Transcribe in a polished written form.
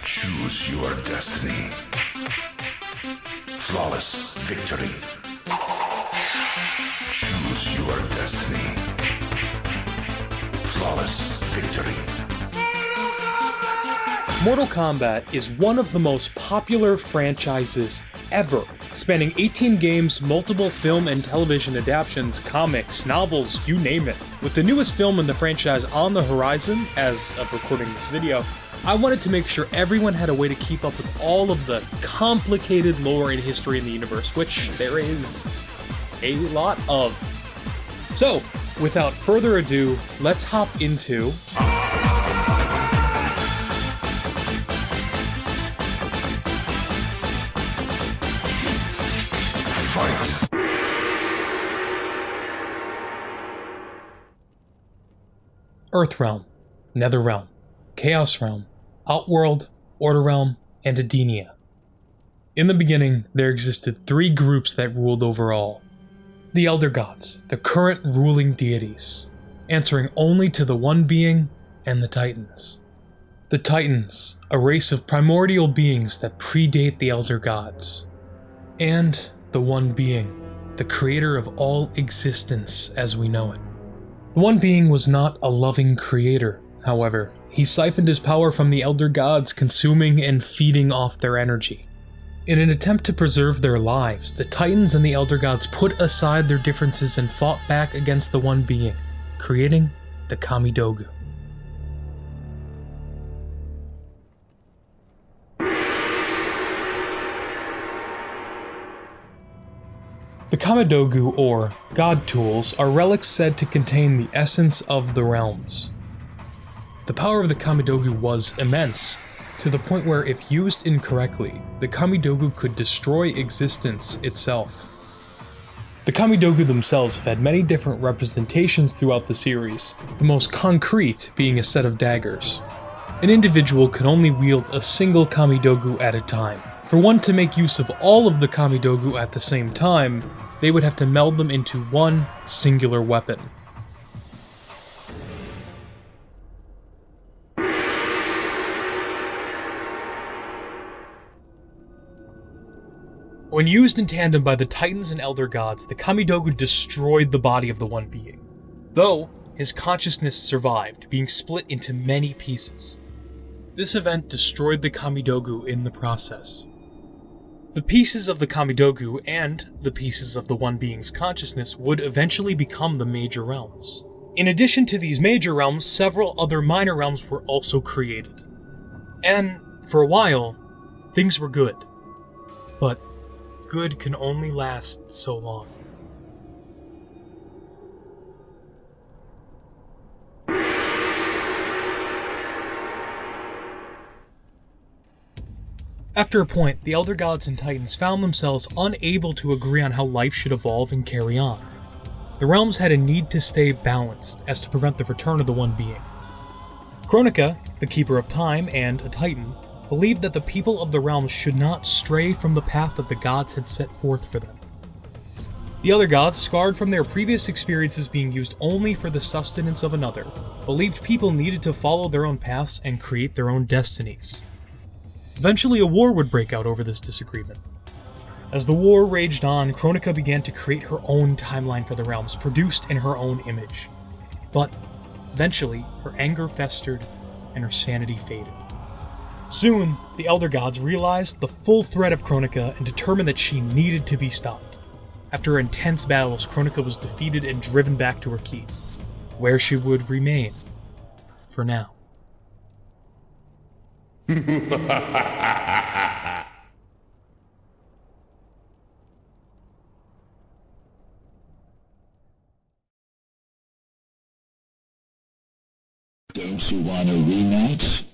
Choose your destiny. Flawless victory. Choose your destiny. Flawless victory. Mortal Kombat is one of the most popular franchises ever, spanning 18 games, multiple film and television adaptations, comics, novels, you name it. With the newest film in the franchise on the horizon, as of recording this video, I wanted to make sure everyone had a way to keep up with all of the complicated lore and history in the universe, which there is a lot of. So, without further ado, let's hop into Fight. Earthrealm, Netherrealm, Chaos Realm, Outworld, Order Realm, and Edenia. In the beginning, there existed three groups that ruled over all. The Elder Gods, the current ruling deities, answering only to the One Being, and the Titans. The Titans, a race of primordial beings that predate the Elder Gods. And the One Being, the creator of all existence as we know it. The One Being was not a loving creator, however. He siphoned his power from the Elder Gods, consuming and feeding off their energy. In an attempt to preserve their lives, the Titans and the Elder Gods put aside their differences and fought back against the One Being, creating the Kamidogu. The Kamidogu, or God Tools, are relics said to contain the essence of the realms. The power of the Kamidogu was immense, to the point where if used incorrectly, the Kamidogu could destroy existence itself. The Kamidogu themselves have had many different representations throughout the series, the most concrete being a set of daggers. An individual can only wield a single Kamidogu at a time. For one to make use of all of the Kamidogu at the same time, they would have to meld them into one singular weapon. When used in tandem by the Titans and Elder Gods, the Kamidogu destroyed the body of the One Being, though his consciousness survived, being split into many pieces. This event destroyed the Kamidogu in the process. The pieces of the Kamidogu and the pieces of the One Being's consciousness would eventually become the major realms. In addition to these major realms, several other minor realms were also created. And for a while, things were good. But good can only last so long. After a point, the Elder Gods and Titans found themselves unable to agree on how life should evolve and carry on. The realms had a need to stay balanced as to prevent the return of the One Being. Kronika, the Keeper of Time and a Titan, believed that the people of the realms should not stray from the path that the gods had set forth for them. The other gods, scarred from their previous experiences being used only for the sustenance of another, believed people needed to follow their own paths and create their own destinies. Eventually a war would break out over this disagreement. As the war raged on, Kronika began to create her own timeline for the realms, produced in her own image. But eventually, her anger festered and her sanity faded. Soon, the Elder Gods realized the full threat of Kronika and determined that she needed to be stopped. After intense battles, Kronika was defeated and driven back to her keep, where she would remain for now. Don't you want a rematch?